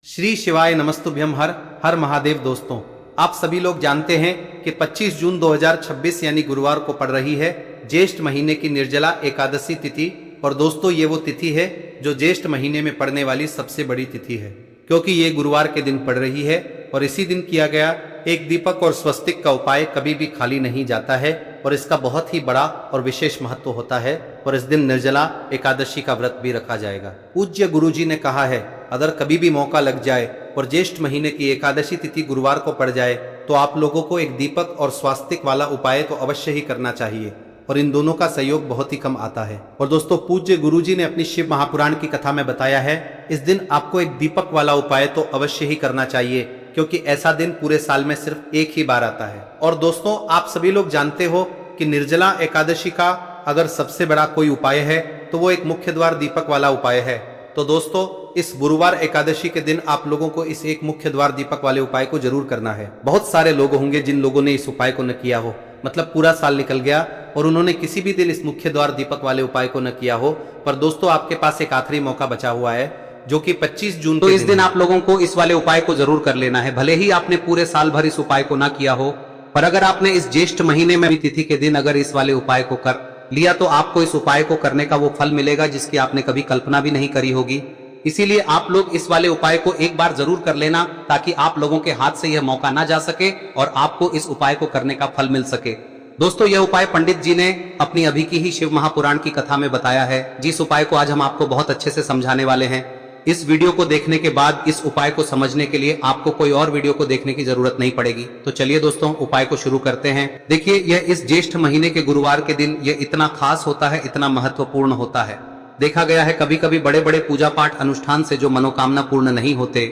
श्री शिवाय नमस्तुभ्यम। हर हर महादेव। दोस्तों, आप सभी लोग जानते हैं कि 25 जून 2026 यानी गुरुवार को पड़ रही है ज्येष्ठ महीने की निर्जला एकादशी तिथि। और दोस्तों, ये वो तिथि है जो ज्येष्ठ महीने में पड़ने वाली सबसे बड़ी तिथि है, क्योंकि ये गुरुवार के दिन पड़ रही है। और इसी दिन किया गया एक दीपक और स्वस्तिक का उपाय कभी भी खाली नहीं जाता है और इसका बहुत ही बड़ा और विशेष महत्व होता है। और इस दिन निर्जला एकादशी का व्रत भी रखा जाएगा। पूज्य गुरु जी ने कहा है, अगर कभी भी मौका लग जाए और ज्येष्ठ महीने की एकादशी तिथि गुरुवार को पड़ जाए तो आप लोगों को एक दीपक और स्वास्तिक वाला उपाय तो अवश्य ही करना चाहिए। और इन दोनों का सहयोग बहुत ही कम आता है। और दोस्तों, पूज्य गुरु जी ने अपनी शिव महापुराण की कथा में बताया है, इस दिन आपको एक दीपक वाला उपाय तो अवश्य ही करना चाहिए, क्योंकि ऐसा दिन पूरे साल में सिर्फ एक ही बार आता है। और दोस्तों, आप सभी लोग जानते हो कि निर्जला एकादशी का अगर सबसे बड़ा कोई उपाय है तो वो एक मुख्य द्वार दीपक वाला उपाय है। तो दोस्तों, इस गुरुवार एकादशी के दिन आप लोगों को इस एक मुख्य द्वार दीपक वाले उपाय को जरूर करना है। बहुत सारे लोग होंगे जिन लोगों ने इस उपाय को न किया हो, मतलब पूरा साल निकल गया और उन्होंने किसी भी दिन इस मुख्य द्वार दीपक वाले उपाय को न किया हो। पर दोस्तों, आपके पास एक आखिरी मौका बचा हुआ है, जो कि 25 जून तो इस दिन आप लोगों को इस वाले उपाय को जरूर कर लेना है। भले ही आपने पूरे साल भर इस उपाय को ना किया हो, पर अगर आपने इस ज्येष्ठ महीने में तिथि के दिन अगर इस वाले उपाय को कर लिया तो आपको इस उपाय को करने का वो फल मिलेगा जिसकी आपने कभी कल्पना भी नहीं करी होगी। इसीलिए आप लोग इस वाले उपाय को एक बार जरूर कर लेना, ताकि आप लोगों के हाथ से यह मौका ना जा सके और आपको इस उपाय को करने का फल मिल सके। दोस्तों, यह उपाय पंडित जी ने अपनी अभी की ही शिव महापुराण की कथा में बताया है, जिस उपाय को आज हम आपको बहुत अच्छे से समझाने वाले हैं। इस वीडियो को देखने के बाद इस उपाय को समझने के लिए आपको कोई और वीडियो को देखने की जरूरत नहीं पड़ेगी। तो चलिए दोस्तों, उपाय को शुरू करते हैं। देखिए, यह इस ज्येष्ठ महीने के गुरुवार के दिन यह इतना खास होता है, इतना महत्वपूर्ण होता है। देखा गया है कभी कभी बड़े बड़े पूजा पाठ अनुष्ठान से जो मनोकामना पूर्ण नहीं होते,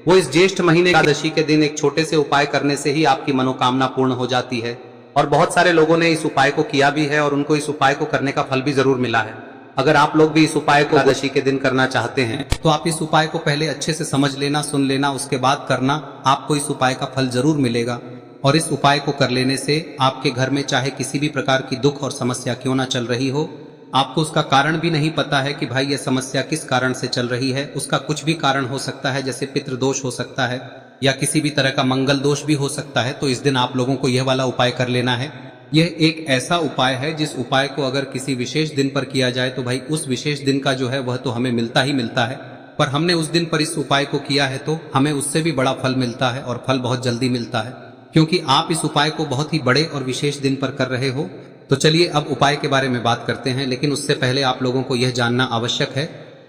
वो इस ज्येष्ठ महीने एकादशी के दिन एक छोटे से उपाय करने से ही आपकी मनोकामना पूर्ण हो जाती है। और बहुत सारे लोगों ने इस उपाय को किया भी है और उनको इस उपाय को करने का फल भी जरूर मिला है। अगर आप लोग भी इस उपाय को एकादशी के दिन करना चाहते हैं तो आप इस उपाय को पहले अच्छे से समझ लेना, सुन लेना, उसके बाद करना। आपको इस उपाय का फल जरूर मिलेगा। और इस उपाय को कर लेने से आपके घर में चाहे किसी भी प्रकार की दुख और समस्या क्यों ना चल रही हो, आपको उसका कारण भी नहीं पता है कि भाई यह समस्या किस कारण से चल रही है, उसका कुछ भी कारण हो सकता है, जैसे पितृदोष हो सकता है या किसी भी तरह का मंगल दोष भी हो सकता है। तो इस दिन आप लोगों को यह वाला उपाय कर लेना है। यह एक ऐसा उपाय है जिस उपाय को अगर किसी विशेष दिन पर किया जाए तो भाई उस विशेष दिन का जो है वह तो हमें मिलता ही मिलता है। पर हमने उस दिन पर इस उपाय को किया है तो हमें उससे भी बड़ा फल मिलता है, और फल बहुत जल्दी मिलता है, क्योंकि आप इस उपाय को बहुत ही बड़े और विशेष दिन पर कर रहे हो। तो चलिए अब उपाय के बारे में बात करते हैं, लेकिन उससे पहले आप लोगों को यह जानना आवश्यक है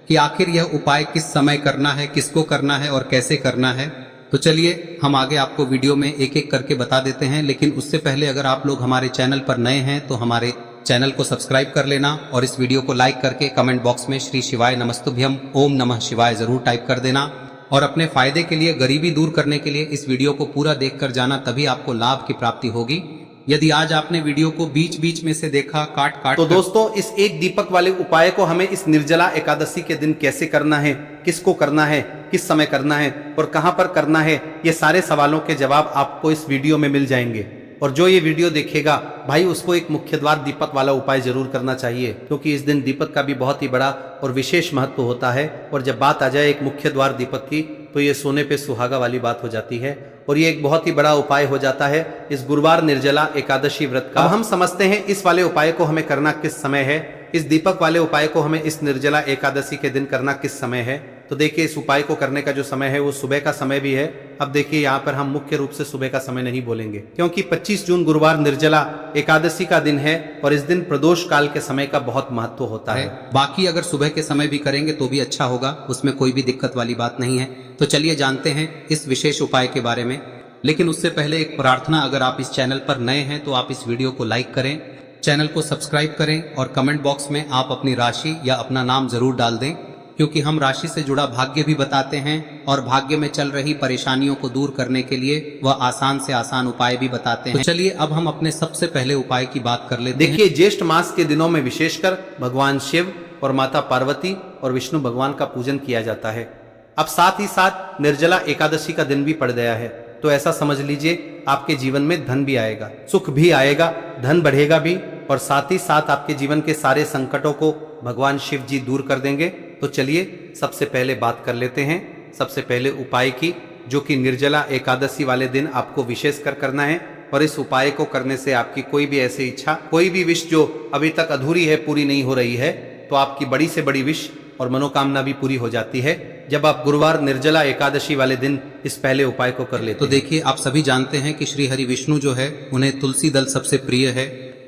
कि आखिर यह उपाय किस समय करना है, किसको करना है और कैसे करना है। तो चलिए हम आगे आपको वीडियो में एक एक करके बता देते हैं। लेकिन उससे पहले अगर आप लोग हमारे चैनल पर नए हैं तो हमारे चैनल को सब्सक्राइब कर लेना और इस वीडियो को लाइक करके कमेंट बॉक्स में श्री शिवाय नमस्तुभ्यम ओम नमः शिवाय जरूर टाइप कर देना। और अपने फायदे के लिए, गरीबी दूर करने के लिए इस वीडियो को पूरा देखकर जाना, तभी आपको लाभ की प्राप्ति होगी। यदि आज आपने वीडियो को बीच बीच में से देखा, काट तो दोस्तों, इस एक दीपक वाले उपाय को हमें इस निर्जला एकादशी के दिन कैसे करना है, किसको करना है, किस समय करना है और कहां पर करना है, ये सारे सवालों के जवाब आपको इस वीडियो में मिल जाएंगे। और जो ये वीडियो देखेगा भाई, उसको एक मुख्य द्वार दीपक वाला उपाय जरूर करना चाहिए, क्योंकि इस दिन दीपक का भी बहुत ही बड़ा और विशेष महत्व होता है। और जब बात आ जाए एक मुख्य द्वार दीपक की, तो ये सोने पे सुहागा वाली बात हो जाती है और ये एक बहुत ही बड़ा उपाय हो जाता है इस गुरुवार निर्जला एकादशी व्रत का। अब हम समझते हैं इस वाले उपाय को हमें करना किस समय है, इस दीपक वाले उपाय को हमें इस निर्जला एकादशी के दिन करना किस समय है। तो देखिए, इस उपाय को करने का जो समय है वो सुबह का समय भी है। अब देखिए, यहाँ पर हम मुख्य रूप से सुबह का समय नहीं बोलेंगे, क्योंकि 25 जून गुरुवार निर्जला एकादशी का दिन है और इस दिन प्रदोष काल के समय का बहुत महत्व होता है। बाकी अगर सुबह के समय भी करेंगे तो भी अच्छा होगा, उसमें कोई भी दिक्कत वाली बात नहीं है। तो चलिए जानते हैं इस विशेष उपाय के बारे में। लेकिन उससे पहले एक प्रार्थना, अगर आप इस चैनल पर नए हैं तो आप इस वीडियो को लाइक करें, चैनल को सब्सक्राइब करें और कमेंट बॉक्स में आप अपनी राशि या अपना नाम जरूर डाल दें, क्योंकि हम राशि से जुड़ा भाग्य भी बताते हैं और भाग्य में चल रही परेशानियों को दूर करने के लिए वह आसान से आसान उपाय भी बताते हैं। तो चलिए अब हम अपने सबसे पहले उपाय की बात कर लेते हैं। देखिए, ज्येष्ठ मास के दिनों में विशेषकर भगवान शिव और माता पार्वती और विष्णु भगवान का पूजन किया जाता है। अब साथ ही साथ निर्जला एकादशी का दिन भी पड़ गया है, तो ऐसा समझ लीजिए आपके जीवन में धन भी आएगा, सुख भी आएगा, धन बढ़ेगा भी, और साथ ही साथ आपके जीवन के सारे संकटों को भगवान शिव जी दूर कर देंगे। तो चलिए सबसे पहले बात कर लेते हैं सबसे पहले उपाय की, जो कि निर्जला एकादशी वाले दिन आपको विशेष कर करना है। और इस उपाय को करने से आपकी कोई भी ऐसी इच्छा, कोई भी विश जो अभी तक अधूरी है, पूरी नहीं हो रही है, तो आपकी बड़ी से बड़ी विश और मनोकामना भी पूरी हो जाती है जब आप गुरुवार निर्जला एकादशी वाले दिन इस पहले उपाय को कर लेते तो देखिए, आप सभी जानते हैं कि श्री हरि विष्णु जो है उन्हें तुलसी दल सबसे प्रिय है।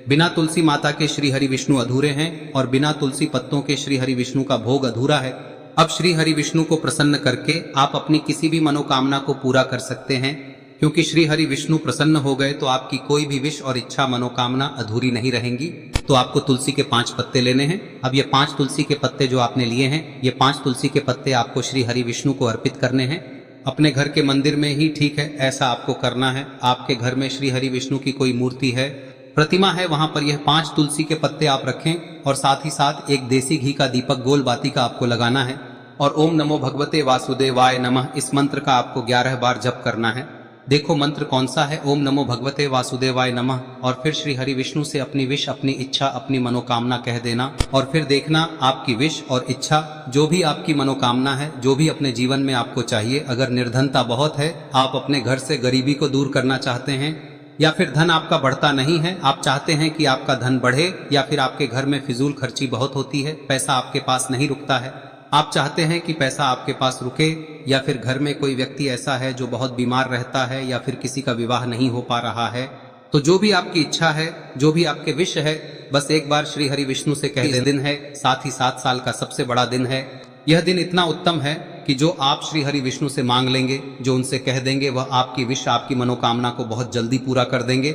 बिना तुलसी माता के श्री हरि विष्णु अधूरे हैं और बिना तुलसी पत्तों के श्री हरि विष्णु का भोग अधूरा है। अब श्री हरि विष्णु को प्रसन्न करके आप अपनी किसी भी मनोकामना को पूरा कर सकते हैं, क्योंकि श्री हरि विष्णु प्रसन्न हो गए तो आपकी कोई भी विश और इच्छा मनोकामना अधूरी नहीं रहेंगी। तो आपको तुलसी के 5 पत्ते लेने हैं। अब ये 5 तुलसी के पत्ते जो आपने लिए हैं, ये 5 तुलसी के पत्ते आपको श्री हरि विष्णु को अर्पित करने हैं। अपने घर के मंदिर में ही ठीक है, ऐसा आपको करना है। आपके घर में श्री हरि विष्णु की कोई मूर्ति है, प्रतिमा है, वहां पर यह 5 तुलसी के पत्ते आप रखें और साथ ही साथ एक देसी घी का दीपक गोल बाती का आपको लगाना है और ओम नमो भगवते वासुदेवाय नमः इस मंत्र का आपको 11 बार जप करना है। देखो मंत्र कौन सा है, ओम नमो भगवते वासुदेवाय नमः, और फिर श्री हरि विष्णु से अपनी विश, अपनी इच्छा, अपनी मनोकामना कह देना और फिर देखना आपकी विश और इच्छा, जो भी आपकी मनोकामना है, जो भी अपने जीवन में आपको चाहिए। अगर निर्धनता बहुत है, आप अपने घर से गरीबी को दूर करना चाहते हैं, या फिर धन आपका बढ़ता नहीं है, आप चाहते हैं कि आपका धन बढ़े, या फिर आपके घर में फिजूल खर्ची बहुत होती है, पैसा आपके पास नहीं रुकता है, आप चाहते हैं कि पैसा आपके पास रुके, या फिर घर में कोई व्यक्ति ऐसा है जो बहुत बीमार रहता है, या फिर किसी का विवाह नहीं हो पा रहा है, तो जो भी आपकी इच्छा है, जो भी आपके विश है, बस एक बार श्री हरि विष्णु से कह दे। दिन है, साथ ही 7 साल का सबसे बड़ा दिन है। यह दिन इतना उत्तम है कि जो आप श्री हरि विष्णु से मांग लेंगे, जो उनसे कह देंगे, वह आपकी विश, आपकी मनोकामना को बहुत जल्दी पूरा कर देंगे।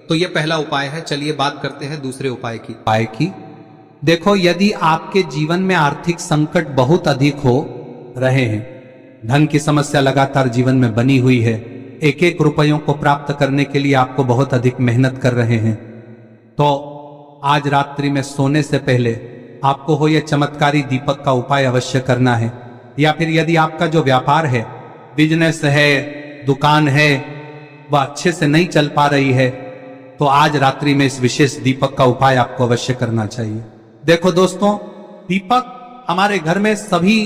तो यह पहला उपाय है। चलिए बात करते हैं दूसरे उपाय की। देखो, यदि आपके जीवन में आर्थिक संकट बहुत अधिक हो रहे हैं, धन की समस्या लगातार जीवन में बनी हुई है, एक एक रुपयों को प्राप्त करने के लिए आपको बहुत अधिक मेहनत कर रहे हैं, तो आज रात्रि में सोने से पहले आपको हो यह चमत्कारी दीपक का उपाय अवश्य करना है। या फिर यदि आपका जो व्यापार है, बिजनेस है, दुकान है, वह अच्छे से नहीं चल पा रही है, तो आज रात्रि में इस विशेष दीपक का उपाय आपको अवश्य करना चाहिए। देखो दोस्तों, दीपक हमारे घर में सभी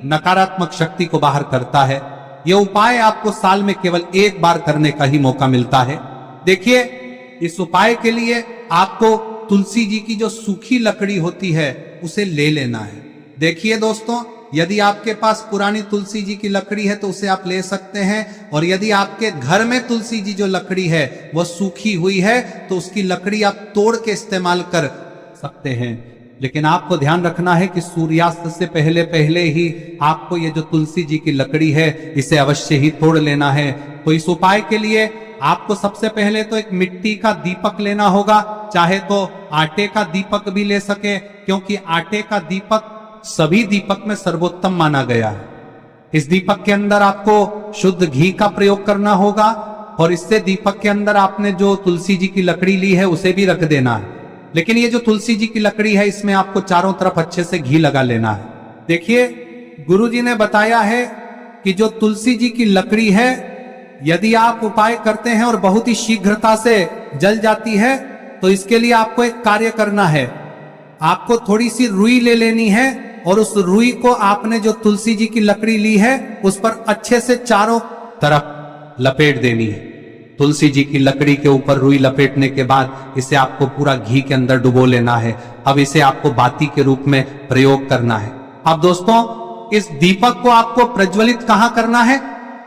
नकारात्मक शक्ति को बाहर करता है। यह उपाय आपको साल में केवल एक बार करने का ही मौका मिलता है। देखिए, इस उपाय के लिए आपको तुलसी जी की जो सूखी लकड़ी होती है उसे ले लेना है। देखिए दोस्तों, यदि आपके पास पुरानी तुलसी जी की लकड़ी है तो उसे आप ले सकते हैं, और यदि आपके घर में तुलसी जी जो लकड़ी है वह सूखी हुई है तो उसकी लकड़ी आप तोड़ के इस्तेमाल कर सकते हैं। लेकिन आपको ध्यान रखना है कि सूर्यास्त से पहले पहले ही आपको ये जो तुलसी जी की लकड़ी है इसे अवश्य ही तोड़ लेना है। तो इस उपाय के लिए आपको सबसे पहले तो एक मिट्टी का दीपक लेना होगा, चाहे तो आटे का दीपक भी ले सके, क्योंकि आटे का दीपक सभी दीपक में सर्वोत्तम माना गया है। इस दीपक के अंदर आपको शुद्ध घी का प्रयोग करना होगा, और इससे दीपक के अंदर आपने जो तुलसी जी की लकड़ी ली है उसे भी रख देना है। लेकिन ये जो तुलसी जी की लकड़ी है, इसमें आपको चारों तरफ अच्छे से घी लगा लेना है। देखिए, गुरुजी ने बताया है कि जो तुलसी जी की लकड़ी है, यदि आप उपाय करते हैं और बहुत ही शीघ्रता से जल जाती है, तो इसके लिए आपको एक कार्य करना है। आपको थोड़ी सी रुई ले लेनी है और उस रुई को आपने जो तुलसी जी की लकड़ी ली है उस पर अच्छे से चारों तरफ लपेट देनी है। तुलसी जी की लकड़ी के ऊपर रुई लपेटने के बाद इसे आपको पूरा घी के अंदर डुबो लेना है। अब इसे आपको बाती के रूप में प्रयोग करना है। अब दोस्तों, इस दीपक को आपको प्रज्वलित कहां करना है?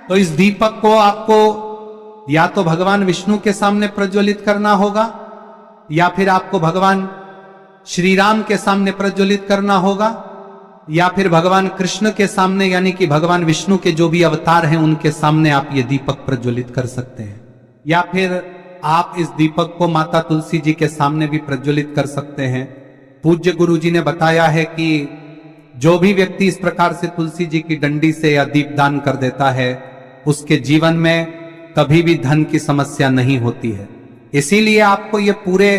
तो इस दीपक को आपको या तो भगवान विष्णु के सामने प्रज्वलित करना होगा, या फिर आपको भगवान श्री राम के सामने प्रज्वलित करना होगा, या फिर भगवान कृष्ण के सामने, यानी कि भगवान विष्णु के जो भी अवतार हैं उनके सामने आप ये दीपक प्रज्वलित कर सकते हैं। या फिर आप इस दीपक को माता तुलसी जी के सामने भी प्रज्वलित कर सकते हैं। पूज्य गुरु जी ने बताया है कि जो भी व्यक्ति इस प्रकार से तुलसी जी की डंडी से या दीपदान कर देता है, उसके जीवन में कभी भी धन की समस्या नहीं होती है। इसीलिए आपको ये पूरे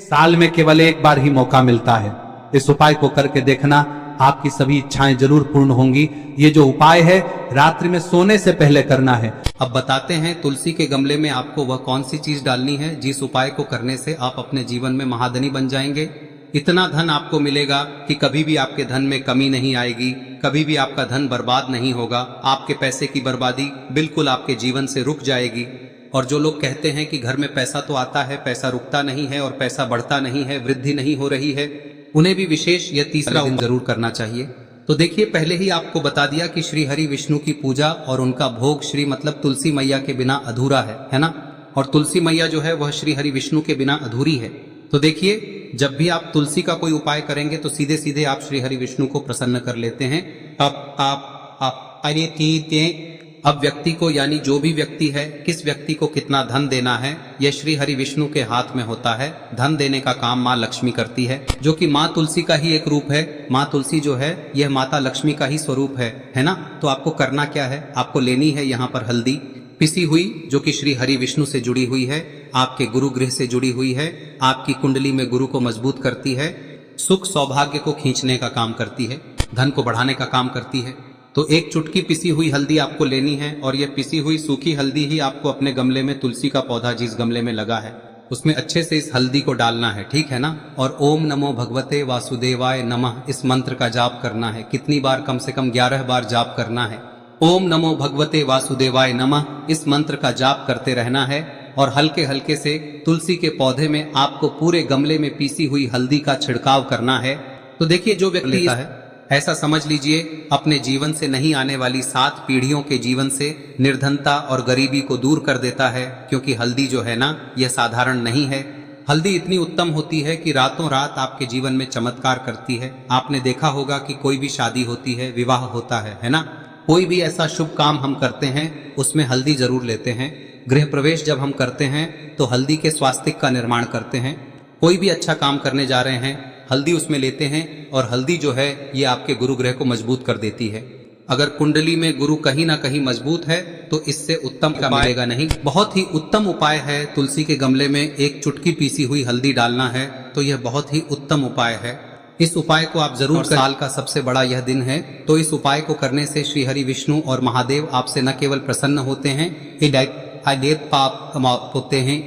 साल में केवल एक बार ही मौका मिलता है। इस उपाय को करके देखना, आपकी सभी इच्छाएं जरूर पूर्ण होंगी। ये जो उपाय है रात्रि में सोने से पहले करना है। अब बताते हैं तुलसी के गमले में आपको वह कौन सी चीज डालनी है जिस उपाय को करने से आप अपने जीवन में महाधनी बन जाएंगे। इतना धन आपको मिलेगा कि कभी भी आपके धन में कमी नहीं आएगी, कभी भी आपका धन बर्बाद नहीं होगा। आपके पैसे की बर्बादी बिल्कुल आपके जीवन से रुक जाएगी। और जो लोग कहते हैं कि घर में पैसा तो आता है, पैसा रुकता नहीं है और पैसा बढ़ता नहीं है, वृद्धि नहीं हो रही है, उन्हें भी विशेष यह तीसरा दिन जरूर करना चाहिए। तो देखिए, पहले ही आपको बता दिया कि श्री हरि विष्णु की पूजा और उनका भोग श्री मतलब तुलसी मैया के बिना अधूरा है ना। और तुलसी मैया जो है वह श्री हरि विष्णु के बिना अधूरी है। तो देखिए, जब भी आप तुलसी का कोई उपाय करेंगे तो सीधे सीधे आप श्री हरि विष्णु को प्रसन्न कर लेते हैं। अब व्यक्ति को, यानी जो भी व्यक्ति है, किस व्यक्ति को कितना धन देना है, यह श्री हरि विष्णु के हाथ में होता है। धन देने का काम माँ लक्ष्मी करती है, जो कि माँ तुलसी का ही एक रूप है। माँ तुलसी जो है यह माता लक्ष्मी का ही स्वरूप है ना। तो आपको करना क्या है, आपको लेनी है यहाँ पर हल्दी पिसी हुई, जो कि श्री हरि विष्णु से जुड़ी हुई है, आपके गुरु गृह से जुड़ी हुई है, आपकी कुंडली में गुरु को मजबूत करती है, सुख सौभाग्य को खींचने का काम करती है, धन को बढ़ाने का काम करती है। तो एक चुटकी पिसी हुई हल्दी आपको लेनी है और यह पिसी हुई सूखी हल्दी ही आपको अपने गमले में, तुलसी का पौधा जिस गमले में लगा है उसमें अच्छे से इस हल्दी को डालना है, ठीक है ना। और ओम नमो भगवते वासुदेवाय नमः इस मंत्र का जाप करना है। कितनी बार? कम से कम 11 बार जाप करना है। ओम नमो भगवते वासुदेवाय नमः इस मंत्र का जाप करते रहना है और हल्के हल्के से तुलसी के पौधे में आपको पूरे गमले में पीसी हुई हल्दी का छिड़काव करना है। तो देखिए, जो व्यक्ति लेता है, ऐसा समझ लीजिए अपने जीवन से नहीं आने वाली 7 पीढ़ियों के जीवन से निर्धनता और गरीबी को दूर कर देता है। क्योंकि हल्दी जो है ना, यह साधारण नहीं है। हल्दी इतनी उत्तम होती है कि रातों रात आपके जीवन में चमत्कार करती है। आपने देखा होगा कि कोई भी शादी होती है, विवाह होता है ना, कोई भी ऐसा शुभ काम हम करते हैं उसमें हल्दी जरूर लेते हैं। गृह प्रवेश जब हम करते हैं तो हल्दी के स्वास्तिक का निर्माण करते हैं। कोई भी अच्छा काम करने जा रहे हैं, हल्दी उसमें लेते हैं और हल्दी जो है ये आपके गुरु ग्रह को मजबूत कर देती है। अगर कुंडली में गुरु कहीं ना कहीं मजबूत है तो इससे उत्तम का मिलेगा नहीं। बहुत ही उत्तम उपाय है, तुलसी के गमले में एक चुटकी पीसी हुई हल्दी डालना है, तो यह बहुत ही उत्तम उपाय है। इस उपाय को आप जरूर करें। साल का सबसे बड़ा यह दिन है, तो इस उपाय को करने से श्री हरि विष्णु और महादेव आपसे न केवल प्रसन्न होते हैं, पाप होते हैं,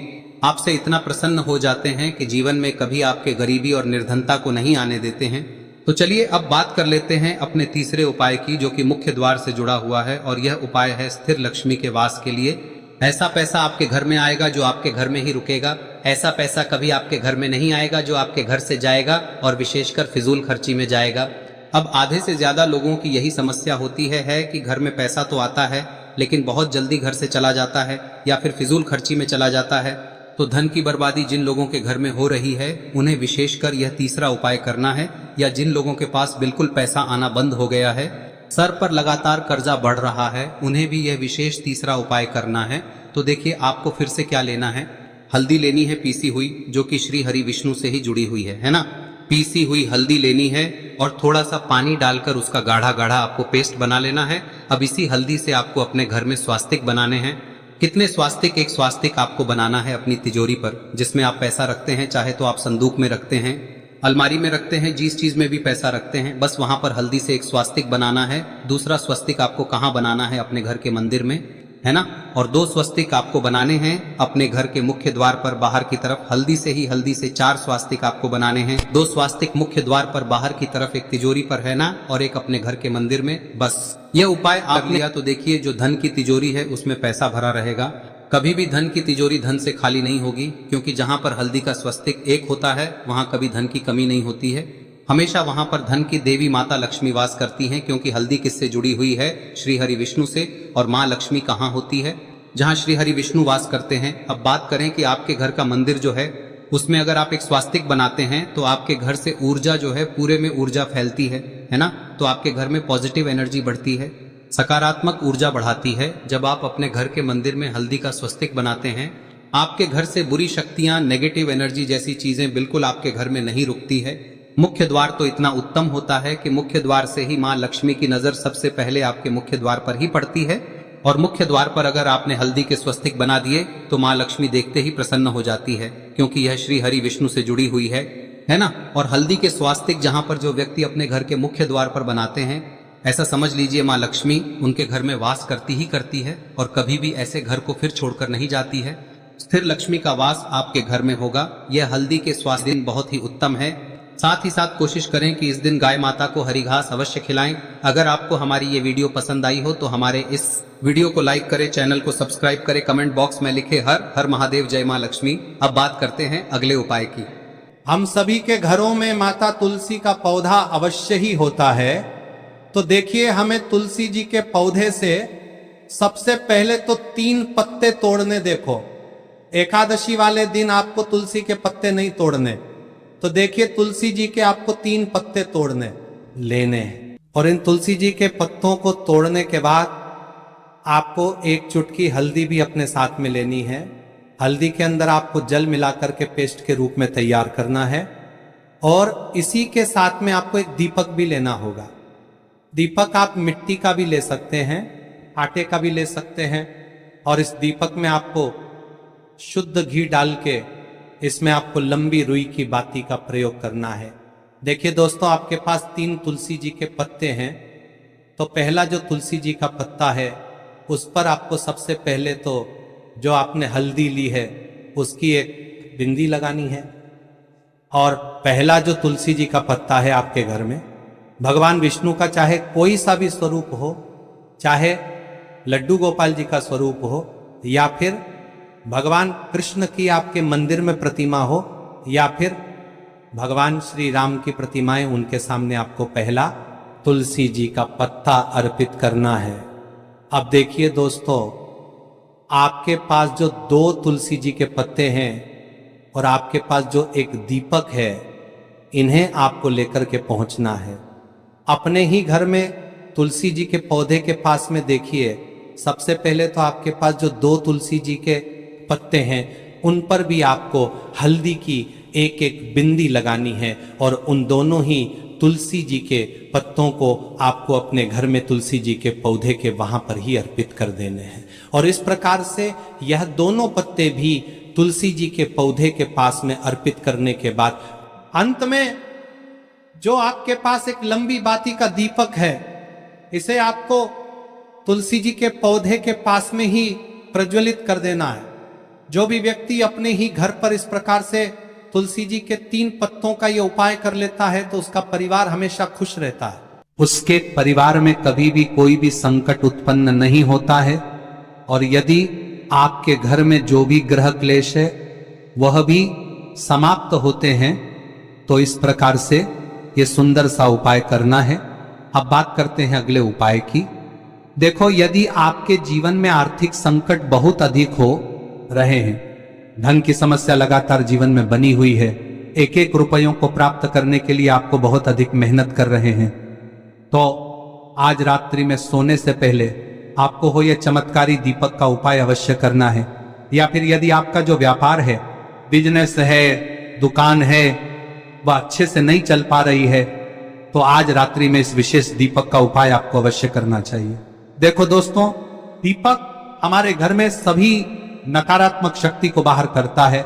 आपसे इतना प्रसन्न हो जाते हैं कि जीवन में कभी आपके गरीबी और निर्धनता को नहीं आने देते हैं। तो चलिए अब बात कर लेते हैं अपने तीसरे उपाय की, जो कि मुख्य द्वार से जुड़ा हुआ है। और यह उपाय है स्थिर लक्ष्मी के वास के लिए। ऐसा पैसा आपके घर में आएगा जो आपके घर में ही रुकेगा। ऐसा पैसा कभी आपके घर में नहीं आएगा जो आपके घर से जाएगा और विशेषकर फिजूल खर्ची में जाएगा। अब आधे से ज्यादा लोगों की यही समस्या होती है कि घर में पैसा तो आता है लेकिन बहुत जल्दी घर से चला जाता है या फिर फिजूल खर्ची में चला जाता है। तो धन की बर्बादी जिन लोगों के घर में हो रही है उन्हें विशेषकर यह तीसरा उपाय करना है। या जिन लोगों के पास बिल्कुल पैसा आना बंद हो गया है, सर पर लगातार कर्जा बढ़ रहा है, उन्हें भी यह विशेष तीसरा उपाय करना है। तो देखिए, आपको फिर से क्या लेना है, हल्दी लेनी है पीसी हुई, जो कि श्री हरि विष्णु से ही जुड़ी हुई है ना। पीसी हुई हल्दी लेनी है और थोड़ा सा पानी डालकर उसका गाढ़ा गाढ़ा आपको पेस्ट बना लेना है। अब इसी हल्दी से आपको अपने घर में स्वास्तिक बनाने हैं। कितने स्वास्तिक? एक स्वास्तिक आपको बनाना है अपनी तिजोरी पर, जिसमें आप पैसा रखते हैं। चाहे तो आप संदूक में रखते हैं, अलमारी में रखते हैं, जिस चीज में भी पैसा रखते हैं, बस वहां पर हल्दी से एक स्वास्तिक बनाना है। दूसरा स्वस्तिक आपको कहाँ बनाना है? अपने घर के मंदिर में, है ना। और 2 स्वस्तिक आपको बनाने हैं अपने घर के मुख्य द्वार पर बाहर की तरफ। हल्दी से 4 स्वास्तिक आपको बनाने हैं। 2 स्वास्तिक मुख्य द्वार पर बाहर की तरफ, एक तिजोरी पर, है ना, और एक अपने घर के मंदिर में। बस यह उपाय आप लिया तो देखिए, जो धन की तिजोरी है उसमें पैसा भरा रहेगा। कभी भी धन की तिजोरी धन से खाली नहीं होगी, क्योंकि जहां पर हल्दी का स्वस्तिक एक होता है वहां कभी धन की कमी नहीं होती है। हमेशा वहां पर धन की देवी माता लक्ष्मी वास करती हैं, क्योंकि हल्दी किससे जुड़ी हुई है? श्री हरि विष्णु से। और माँ लक्ष्मी कहाँ होती है? जहाँ श्री हरि विष्णु वास करते हैं। अब बात करें कि आपके घर का मंदिर जो है उसमें अगर आप एक स्वास्तिक बनाते हैं तो आपके घर से ऊर्जा जो है, पूरे में ऊर्जा फैलती है ना। तो आपके घर में पॉजिटिव एनर्जी बढ़ती है, सकारात्मक ऊर्जा बढ़ाती है। जब आप अपने घर के मंदिर में हल्दी का स्वस्तिक बनाते हैं, आपके घर से बुरी शक्तियां, नेगेटिव एनर्जी जैसी चीजें बिल्कुल आपके घर में नहीं रुकती है। मुख्य द्वार तो इतना उत्तम होता है कि मुख्य द्वार से ही माँ लक्ष्मी की नजर सबसे पहले आपके मुख्य द्वार पर ही पड़ती है। और मुख्य द्वार पर अगर आपने हल्दी के स्वस्तिक बना दिए तो माँ लक्ष्मी देखते ही प्रसन्न हो जाती है, क्योंकि यह श्री हरि विष्णु से जुड़ी हुई है ना। और हल्दी के स्वास्तिक जहां पर जो व्यक्ति अपने घर के मुख्य द्वार पर बनाते हैं, ऐसा समझ लीजिए माँ लक्ष्मी उनके घर में वास करती ही करती है और कभी भी ऐसे घर को फिर छोड़कर नहीं जाती है। स्थिर लक्ष्मी का वास आपके घर में होगा। यह हल्दी के स्वास्थ्य दिन बहुत ही उत्तम है। साथ ही साथ कोशिश करें कि इस दिन गाय माता को हरी घास अवश्य खिलाएं। अगर आपको हमारी ये वीडियो पसंद आई हो तो हमारे इस वीडियो को लाइक करें, चैनल को सब्सक्राइब करें, कमेंट बॉक्स में लिखे हर हर महादेव, जय मां लक्ष्मी। अब बात करते हैं अगले उपाय की। हम सभी के घरों में माता तुलसी का पौधा अवश्य ही होता है। तो देखिए, हमें तुलसी जी के पौधे से सबसे पहले तो 3 पत्ते तोड़ने। देखो, एकादशी वाले दिन आपको तुलसी के पत्ते नहीं तोड़ने। तो देखिए, तुलसी जी के आपको 3 पत्ते तोड़ने लेने हैं। और इन तुलसी जी के पत्तों को तोड़ने के बाद आपको 1 चुटकी हल्दी भी अपने साथ में लेनी है। हल्दी के अंदर आपको जल मिलाकर के पेस्ट के रूप में तैयार करना है। और इसी के साथ में आपको एक दीपक भी लेना होगा। दीपक आप मिट्टी का भी ले सकते हैं, आटे का भी ले सकते हैं। और इस दीपक में आपको शुद्ध घी डाल के इसमें आपको लंबी रुई की बाती का प्रयोग करना है। देखिए दोस्तों, आपके पास 3 तुलसी जी के पत्ते हैं। तो पहला जो तुलसी जी का पत्ता है उस पर आपको सबसे पहले तो जो आपने हल्दी ली है उसकी एक बिंदी लगानी है। और पहला जो तुलसी जी का पत्ता है आपके घर में, भगवान विष्णु का चाहे कोई सा भी स्वरूप हो, चाहे लड्डू गोपाल जी का स्वरूप हो, या फिर भगवान कृष्ण की आपके मंदिर में प्रतिमा हो, या फिर भगवान श्री राम की प्रतिमाएं, उनके सामने आपको पहला तुलसी जी का पत्ता अर्पित करना है। अब देखिए दोस्तों, आपके पास जो 2 तुलसी जी के पत्ते हैं और आपके पास जो एक दीपक है, इन्हें आपको लेकर के पहुंचना है। अपने ही घर में तुलसी जी के पौधे के पास में देखिए, सबसे पहले तो आपके पास जो 2 तुलसी जी के पत्ते हैं उन पर भी आपको हल्दी की एक एक बिंदी लगानी है। और उन दोनों ही तुलसी जी के पत्तों को आपको अपने घर में तुलसी जी के पौधे के वहां पर ही अर्पित कर देने हैं। और इस प्रकार से यह दोनों पत्ते भी तुलसी जी के पौधे के पास में अर्पित करने के बाद अंत में जो आपके पास एक लंबी बाती का दीपक है, इसे आपको तुलसी जी के पौधे के पास में ही प्रज्वलित कर देना है। जो भी व्यक्ति अपने ही घर पर इस प्रकार से तुलसी जी के 3 पत्तों का यह उपाय कर लेता है तो उसका परिवार हमेशा खुश रहता है। उसके परिवार में कभी भी कोई भी संकट उत्पन्न नहीं होता है। और यदि आपके घर में जो भी ग्रह क्लेश है वह भी समाप्त होते हैं। तो इस प्रकार से ये सुंदर सा उपाय करना है। अब बात करते हैं अगले उपाय की। देखो, यदि आपके जीवन में आर्थिक संकट बहुत अधिक हो रहे हैं, धन की समस्या लगातार जीवन में बनी हुई है, एक एक रुपयों को प्राप्त करने के लिए आपको बहुत अधिक मेहनत कर रहे हैं, तो आज रात्रि में सोने से पहले आपको हो यह चमत्कारी दीपक का उपाय अवश्य करना है। या फिर यदि आपका जो व्यापार है, बिजनेस है, दुकान है, वह अच्छे से नहीं चल पा रही है, तो आज रात्रि में इस विशेष दीपक का उपाय आपको अवश्य करना चाहिए। देखो दोस्तों, दीपक हमारे घर में सभी नकारात्मक शक्ति को बाहर करता है।